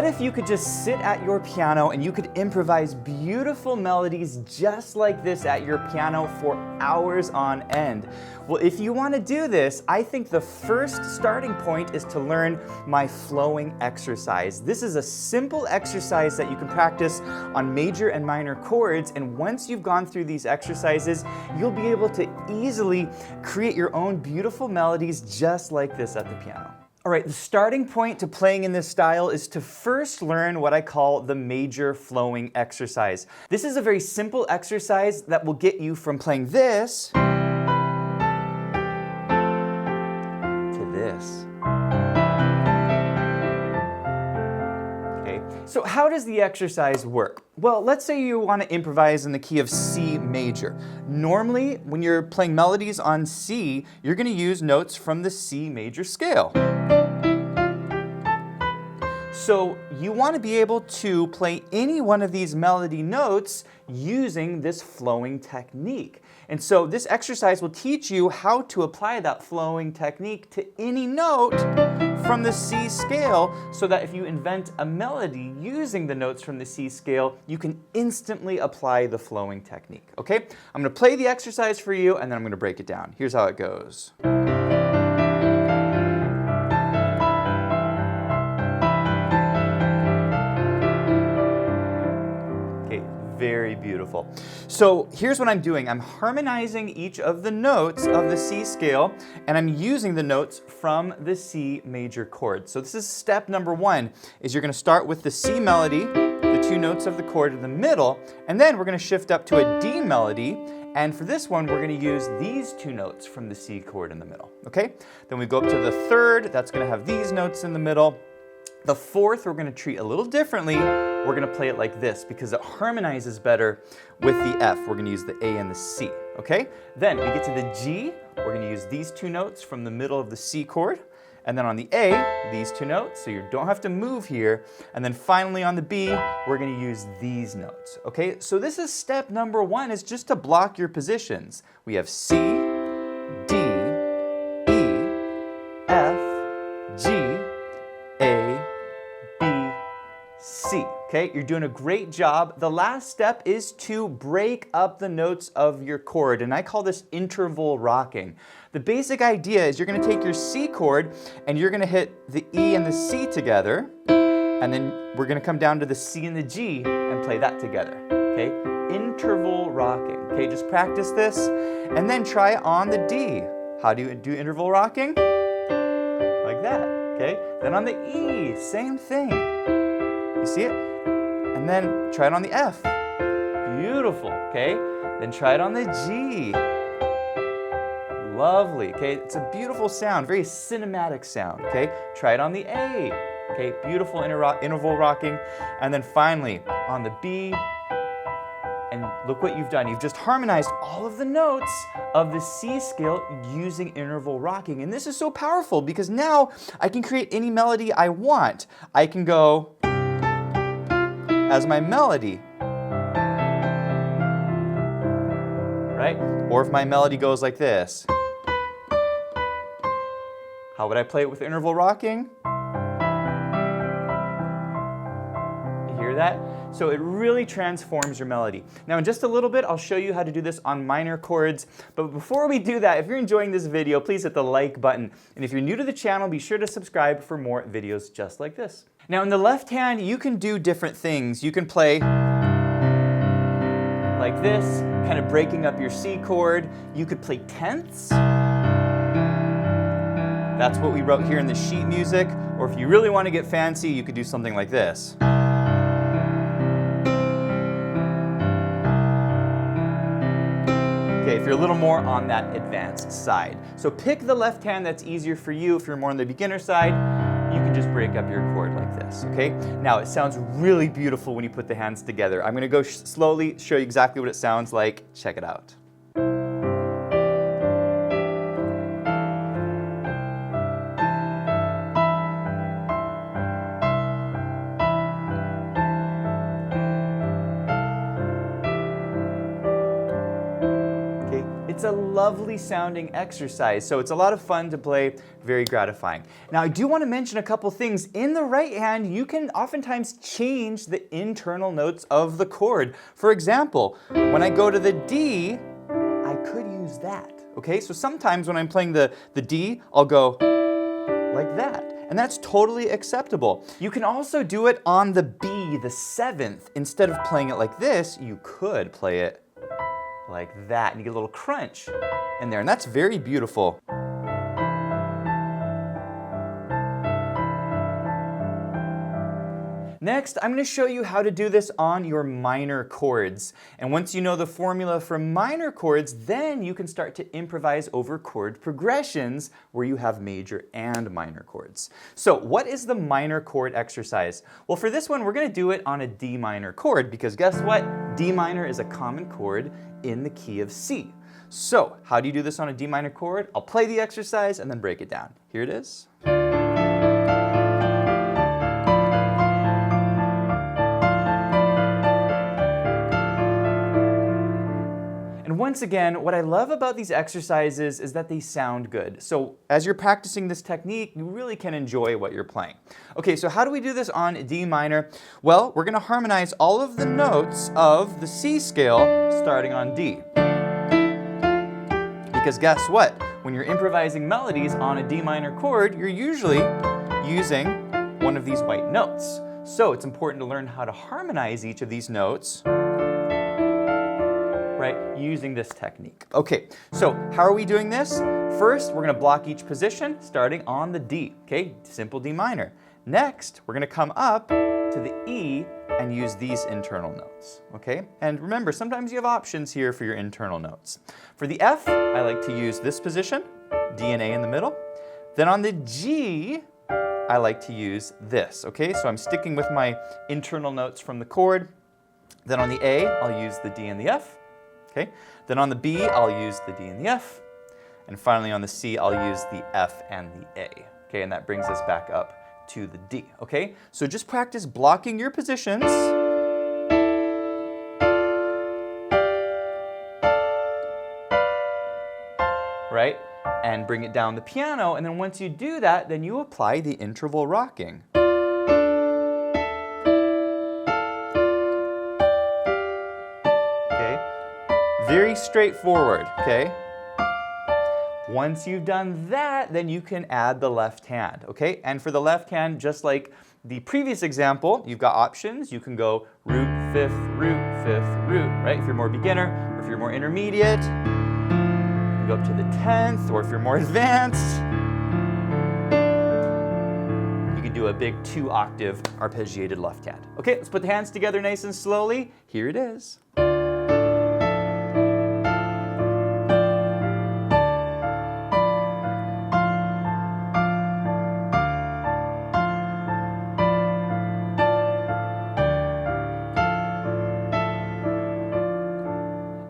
What if you could just sit at your piano and you could improvise beautiful melodies just like this at your piano for hours on end? Well, if you want to do this, I think the first starting point is to learn my flowing exercise. This is a simple exercise that you can practice on major and minor chords, and once you've gone through these exercises, you'll be able to easily create your own beautiful melodies just like this at the piano. All right, the starting point to playing in this style is to first learn what I call the major flowing exercise. This is a very simple exercise that will get you from playing this to this. Okay, so how does the exercise work? Well, let's say you want to improvise in the key of C major. Normally, when you're playing melodies on C, you're going to use notes from the C major scale. So you want to be able to play any one of these melody notes using this flowing technique. And so this exercise will teach you how to apply that flowing technique to any note from the C scale, so that if you invent a melody using the notes from the C scale, you can instantly apply the flowing technique. Okay? I'm going to play the exercise for you, and then I'm going to break it down. Here's how it goes. Very beautiful. So here's what I'm doing. I'm harmonizing each of the notes of the C scale, and I'm using the notes from the C major chord. So this is step number one, is you're going to start with the C melody, the two notes of the chord in the middle, and then we're going to shift up to a D melody, and for this one we're going to use these two notes from the C chord in the middle. Okay? Then we go up to the third, that's going to have these notes in the middle. The fourth we're going to treat a little differently. We're going to play it like this because it harmonizes better with the F. We're going to use the A and the C, okay? Then we get to the G, we're going to use these two notes from the middle of the C chord. And then on the A, these two notes, so you don't have to move here. And then finally on the B, we're going to use these notes, okay? So this is step number one, is just to block your positions. We have C, D, E, F, G, A, B, C. Okay, you're doing a great job. The last step is to break up the notes of your chord, and I call this interval rocking. The basic idea is you're going to take your C chord and you're going to hit the E and the C together, and then we're going to come down to the C and the G and play that together. Okay, interval rocking. Okay, just practice this and then try it on the D. How do you do interval rocking? Like that. Okay, then on the E, same thing. You see it? And then try it on the F. Beautiful, okay? Then try it on the G. Lovely, okay? It's a beautiful sound, very cinematic sound, okay? Try it on the A, okay? Beautiful interval rocking. And then finally, on the B, and look what you've done. You've just harmonized all of the notes of the C scale using interval rocking. And this is so powerful because now I can create any melody I want. I can go as my melody, right? Or if my melody goes like this, how would I play it with interval rocking? You hear that? So it really transforms your melody. Now in just a little bit, I'll show you how to do this on minor chords. But before we do that, if you're enjoying this video, please hit the like button. And if you're new to the channel, be sure to subscribe for more videos just like this. Now in the left hand, you can do different things. You can play like this, kind of breaking up your C chord. You could play tenths. That's what we wrote here in the sheet music. Or if you really want to get fancy, you could do something like this. Okay, if you're a little more on that advanced side. So pick the left hand that's easier for you. If you're more on the beginner side, you can just break up your chord like this, okay? Now, it sounds really beautiful when you put the hands together. I'm going to go slowly show you exactly what it sounds like. Check it out. It's it's a lovely sounding exercise, so it's a lot of fun to play, very gratifying. Now I do want to mention a couple things. In the right hand, you can oftentimes change the internal notes of the chord. For example, when I go to the D, I could use that. Okay, so sometimes when I'm playing the D, I'll go like that. And that's totally acceptable. You can also do it on the B, the 7th. Instead of playing it like this, you could play it like that. And you get a little crunch in there. And that's very beautiful. Next, I'm going to show you how to do this on your minor chords. And once you know the formula for minor chords, then you can start to improvise over chord progressions where you have major and minor chords. So what is the minor chord exercise? Well, for this one, we're going to do it on a D minor chord because guess what? D minor is a common chord in the key of C. So how do you do this on a D minor chord? I'll play the exercise and then break it down. Here it is. Once again, what I love about these exercises is that they sound good. So as you're practicing this technique, you really can enjoy what you're playing. Okay, so how do we do this on D minor? Well, we're going to harmonize all of the notes of the C scale starting on D. Because guess what? When you're improvising melodies on a D minor chord, you're usually using one of these white notes. So it's important to learn how to harmonize each of these notes, right, using this technique. Okay, so how are we doing this? First, we're going to block each position starting on the D, okay, simple D minor. Next, we're going to come up to the E and use these internal notes, okay? And remember, sometimes you have options here for your internal notes. For the F, I like to use this position, D and A in the middle. Then on the G, I like to use this, okay? So I'm sticking with my internal notes from the chord. Then on the A, I'll use the D and the F. Okay. Then on the B, I'll use the D and the F. And finally on the C, I'll use the F and the A. Okay, and that brings us back up to the D. Okay, so just practice blocking your positions. Right? And bring it down the piano. And then once you do that, then you apply the interval rocking. Very straightforward, okay? Once you've done that, then you can add the left hand, okay? And for the left hand, just like the previous example, you've got options. You can go root, fifth, root, right? If you're more beginner, or if you're more intermediate, you can go up to the 10th, or if you're more advanced, you can do a big 2-octave arpeggiated left hand. Okay, let's put the hands together nice and slowly. Here it is.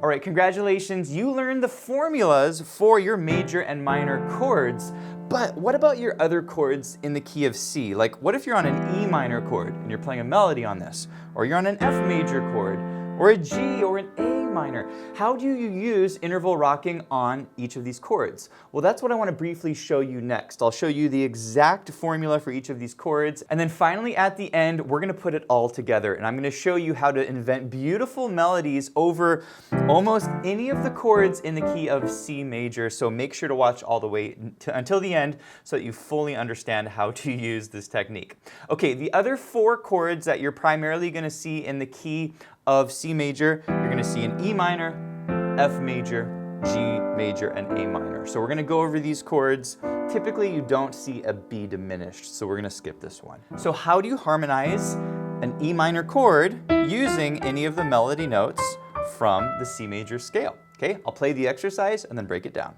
All right, congratulations, you learned the formulas for your major and minor chords, but what about your other chords in the key of C? Like, what if you're on an E minor chord and you're playing a melody on this? Or you're on an F major chord, or a G, or an A minor? How do you use interval rocking on each of these chords? Well, that's what I want to briefly show you next. I'll show you the exact formula for each of these chords, and then finally at the end, we're going to put it all together, and I'm going to show you how to invent beautiful melodies over almost any of the chords in the key of C major, so make sure to watch all the way until the end so that you fully understand how to use this technique. Okay, the other 4 chords that you're primarily going to see in the key of C major, you're going to see an E minor, F major, G major, and A minor. So we're going to go over these chords. Typically you don't see a B diminished, so we're going to skip this one. So how do you harmonize an E minor chord using any of the melody notes from the C major scale? Okay, I'll play the exercise and then break it down.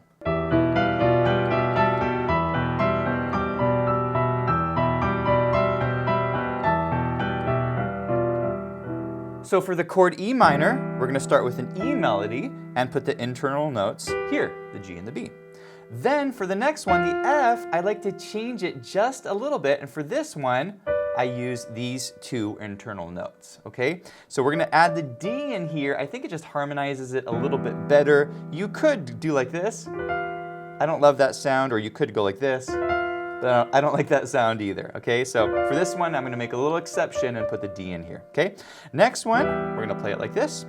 So for the chord E minor, we're going to start with an E melody and put the internal notes here, the G and the B. Then for the next one, the F, I'd like to change it just a little bit, and for this one, I use these two internal notes, okay? So we're gonna add the D in here. I think it just harmonizes it a little bit better. You could do like this. I don't love that sound, or you could go like this, but I don't like that sound either, okay? So for this one, I'm gonna make a little exception and put the D in here, okay? Next one, we're gonna play it like this.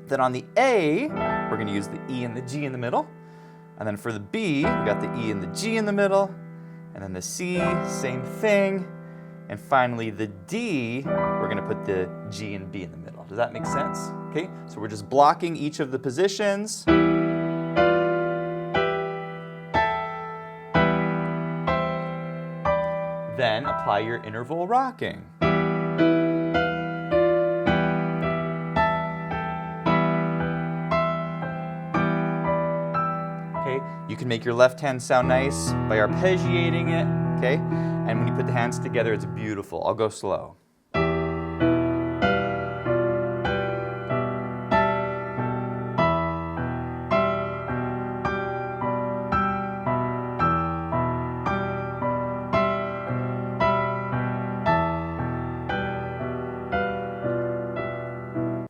Then on the A, we're gonna use the E and the G in the middle. And then for the B, we got the E and the G in the middle. And then the C, same thing. And finally the D, we're gonna put the G and B in the middle. Does that make sense? Okay, so we're just blocking each of the positions. Then apply your interval rocking. Okay, you can make your left hand sound nice by arpeggiating it, okay? And when you put the hands together, it's beautiful. I'll go slow.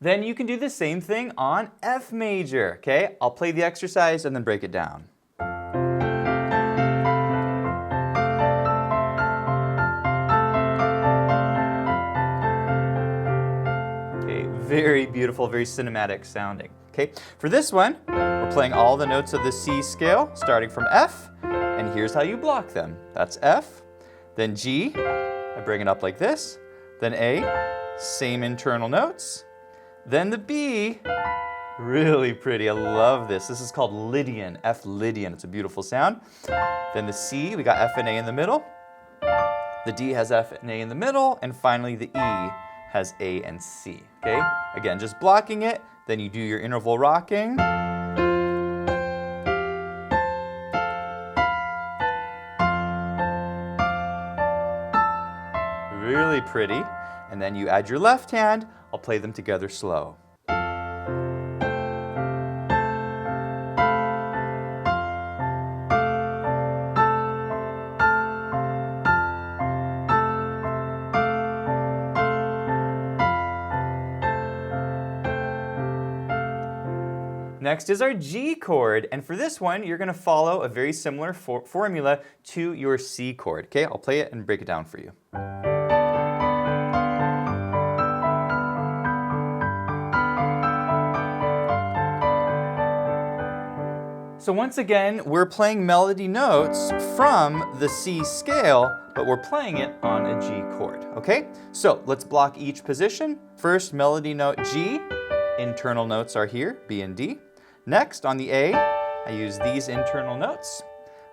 Then you can do the same thing on F major, okay? I'll play the exercise and then break it down. Okay, very beautiful, very cinematic sounding. Okay, for this one, we're playing all the notes of the C scale, starting from F, and here's how you block them. That's F, then G, I bring it up like this, then A, same internal notes, then the B, really pretty, I love this. This is called Lydian, F Lydian, it's a beautiful sound. Then the C, we got F and A in the middle. The D has F and A in the middle, and finally the E has A and C, okay? Again, just blocking it, then you do your interval rocking. Really pretty. And then you add your left hand. I'll play them together slow. Next is our G chord, and for this one, you're going to follow a very similar formula to your C chord. Okay, I'll play it and break it down for you. So once again, we're playing melody notes from the C scale, but we're playing it on a G chord, okay? So let's block each position. First, melody note G. Internal notes are here, B and D. Next, on the A, I use these internal notes.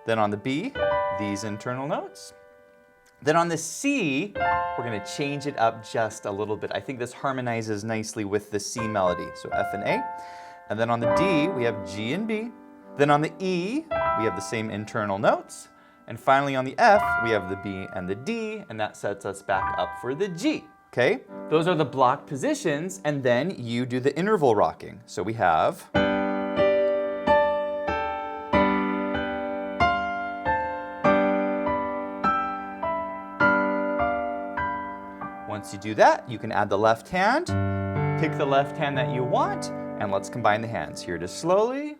Then on the B, these internal notes. Then on the C, we're gonna change it up just a little bit. I think this harmonizes nicely with the C melody, so F and A. And then on the D, we have G and B. Then on the E, we have the same internal notes. And finally on the F, we have the B and the D, and that sets us back up for the G, okay? Those are the block positions, and then you do the interval rocking. So we have... Once you do that, you can add the left hand, pick the left hand that you want, and let's combine the hands. Here it is slowly.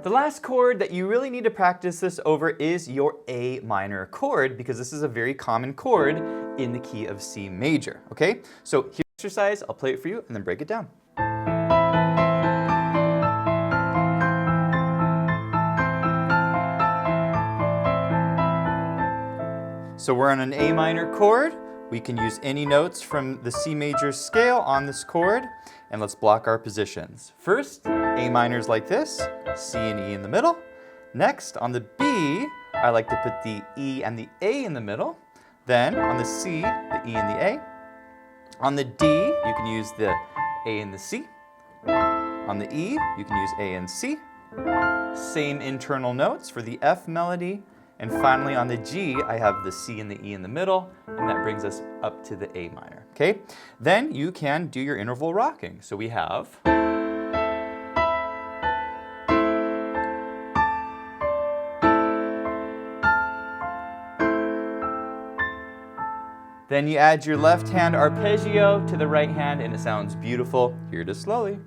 The last chord that you really need to practice this over is your A minor chord, because this is a very common chord in the key of C major, okay? So here's the exercise, I'll play it for you and then break it down. So we're on an A minor chord. We can use any notes from the C major scale on this chord, and let's block our positions. First, A minor's like this, C and E in the middle. Next, on the B, I like to put the E and the A in the middle. Then, on the C, the E and the A. On the D, you can use the A and the C. On the E, you can use A and C. Same internal notes for the F melody. And finally on the G, I have the C and the E in the middle, and that brings us up to the A minor, okay? Then you can do your interval rocking. So we have... Then you add your left hand arpeggio to the right hand, and it sounds beautiful. Here it is slowly.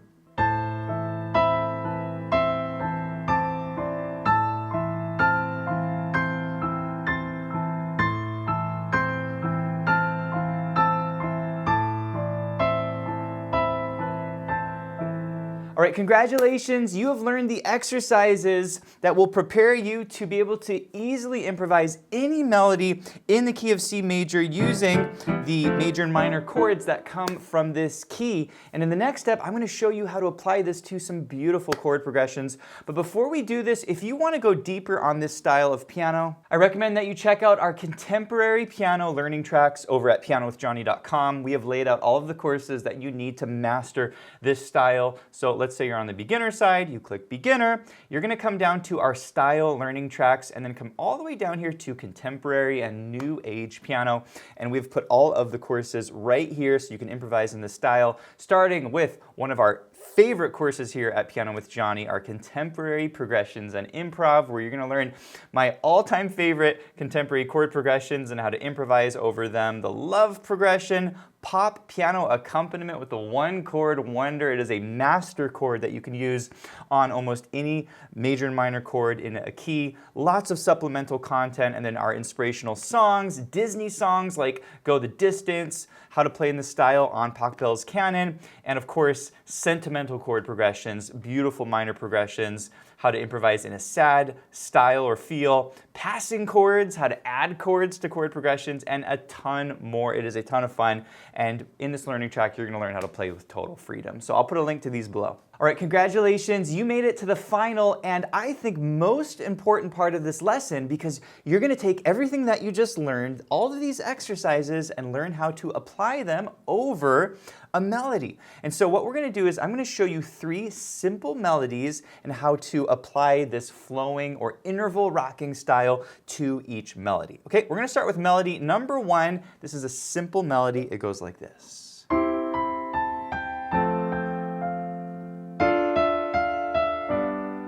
All right, congratulations. You have learned the exercises that will prepare you to be able to easily improvise any melody in the key of C major using the major and minor chords that come from this key. And in the next step, I'm going to show you how to apply this to some beautiful chord progressions. But before we do this, if you want to go deeper on this style of piano, I recommend that you check out our contemporary piano learning tracks over at pianowithjonny.com. We have laid out all of the courses that you need to master this style. So let's say you're on the beginner side, you click beginner, you're going to come down to our style learning tracks and then come all the way down here to contemporary and new age piano. And we've put all of the courses right here so you can improvise in this style, starting with one of our favorite courses here at Piano with Jonny, our contemporary progressions and improv, where you're going to learn my all-time favorite contemporary chord progressions and how to improvise over them. The love progression, pop piano accompaniment with the one chord wonder. It is a master chord that you can use on almost any major and minor chord in a key. Lots of supplemental content, and then our inspirational songs, Disney songs like Go the Distance, how to play in the style on Pockbell's Canon, and of course sentimental chord progressions, beautiful minor progressions, how to improvise in a sad style or feel, passing chords, how to add chords to chord progressions, and a ton more. It is a ton of fun, and in this learning track, you're gonna learn how to play with total freedom. So I'll put a link to these below. All right, congratulations, you made it to the final, and I think most important part of this lesson, because you're gonna take everything that you just learned, all of these exercises, and learn how to apply them over a melody. And so what we're going to do is I'm going to show you 3 simple melodies and how to apply this flowing or interval rocking style to each melody. Okay, we're going to start with melody number 1. This is a simple melody. It goes like this.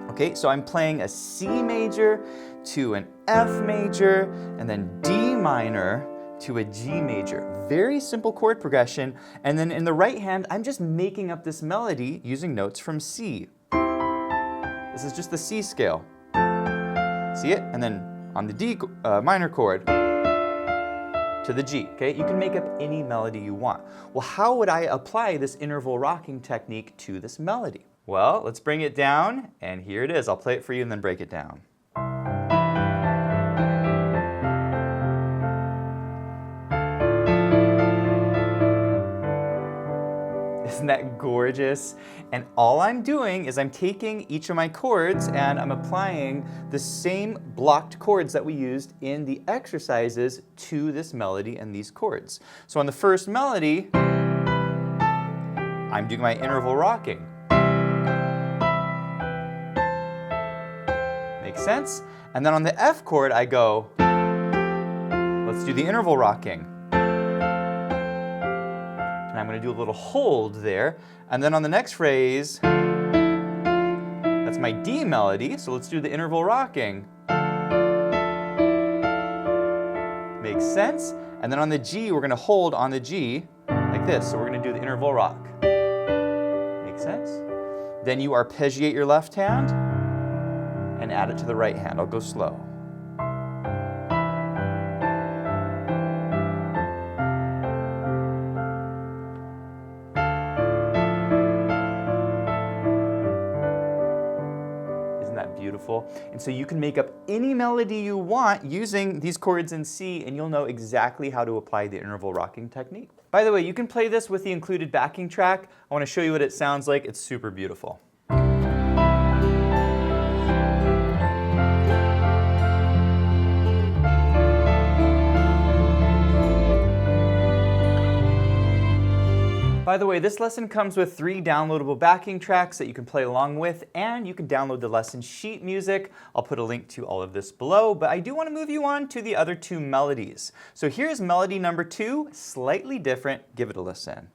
Okay, so I'm playing a C major to an F major and then D minor to a G major. Very simple chord progression. And then in the right hand, I'm just making up this melody using notes from C. This is just the C scale. See it? And then on the D minor chord to the G, okay? You can make up any melody you want. Well, how would I apply this interval rocking technique to this melody? Well, let's bring it down, and here it is. I'll play it for you and then break it down. Isn't that gorgeous? And all I'm doing is I'm taking each of my chords and I'm applying the same blocked chords that we used in the exercises to this melody and these chords. So on the first melody, I'm doing my interval rocking. Makes sense? And then on the F chord, I go, let's do the interval rocking. And I'm going to do a little hold there. And then on the next phrase, that's my D melody, so let's do the interval rocking. Makes sense? And then on the G, we're going to hold on the G like this, so we're going to do the interval rock. Makes sense? Then you arpeggiate your left hand and add it to the right hand. I'll go slow. Beautiful. And so you can make up any melody you want using these chords in C, and you'll know exactly how to apply the interval rocking technique. By the way, you can play this with the included backing track. I want to show you what it sounds like. It's super beautiful. By the way, this lesson comes with 3 downloadable backing tracks that you can play along with, and you can download the lesson sheet music. I'll put a link to all of this below, but I do want to move you on to the other 2 melodies. So here's melody number 2, slightly different. Give it a listen.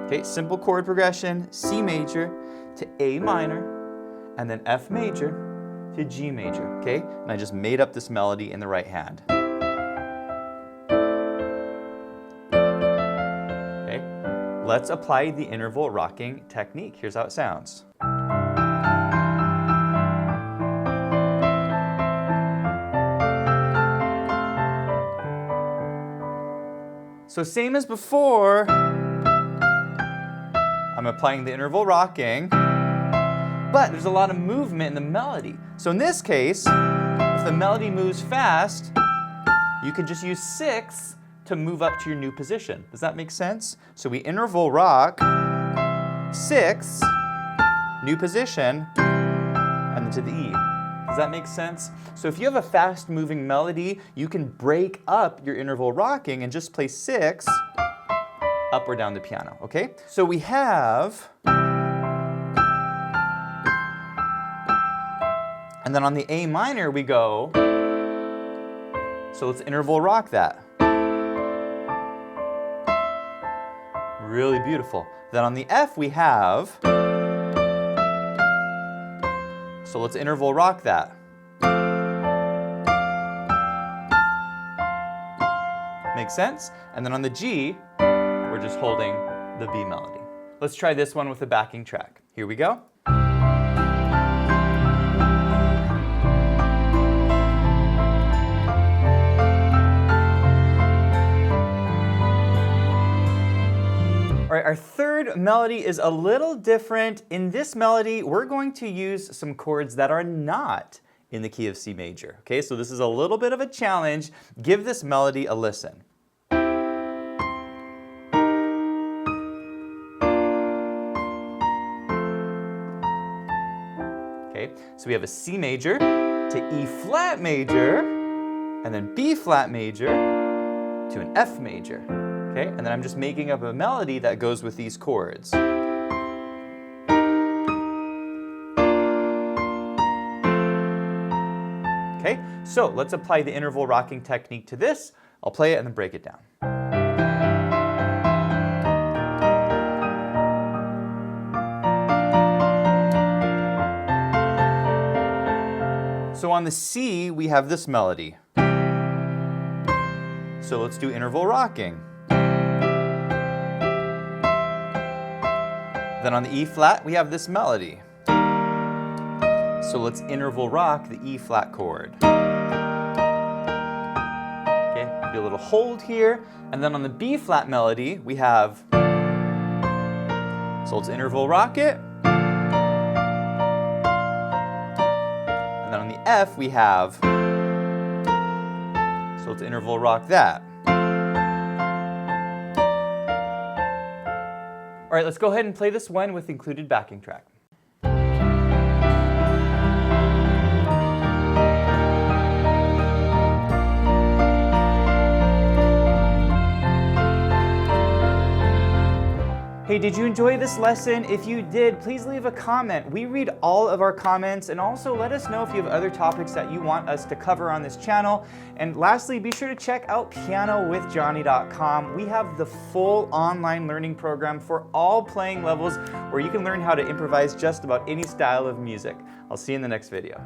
Okay, simple chord progression, C major to A minor, and then F major to G major, okay? And I just made up this melody in the right hand. Okay, let's apply the interval rocking technique. Here's how it sounds. So same as before, I'm applying the interval rocking, but there's a lot of movement in the melody. So in this case, if the melody moves fast, you can just use 6 to move up to your new position. Does that make sense? So we interval rock, 6, new position, and then to the E. Does that make sense? So if you have a fast moving melody, you can break up your interval rocking and just play 6 up or down the piano, okay? So we have, and then on the A minor we go, so let's interval rock that. Really beautiful. Then on the F we have, so let's interval rock that. Makes sense? And then on the G, we're just holding the B melody. Let's try this one with a backing track. Here we go. All right, our third melody is a little different. In this melody, we're going to use some chords that are not in the key of C major. Okay, so this is a little bit of a challenge. Give this melody a listen. Okay, so we have a C major to E flat major, and then B flat major to an F major. Okay, and then I'm just making up a melody that goes with these chords. Okay, so let's apply the interval rocking technique to this. I'll play it and then break it down. So on the C, we have this melody. So let's do interval rocking. Then on the E flat, we have this melody. So let's interval rock the E flat chord. Okay, do a little hold here. And then on the B flat melody, we have, so let's interval rock it. And then on the F, we have, so let's interval rock that. All right, let's go ahead and play this one with included backing track. Hey, did you enjoy this lesson? If you did, please leave a comment. We read all of our comments, and also let us know if you have other topics that you want us to cover on this channel. And lastly, be sure to check out pianowithjonny.com. We have the full online learning program for all playing levels where you can learn how to improvise just about any style of music. I'll see you in the next video.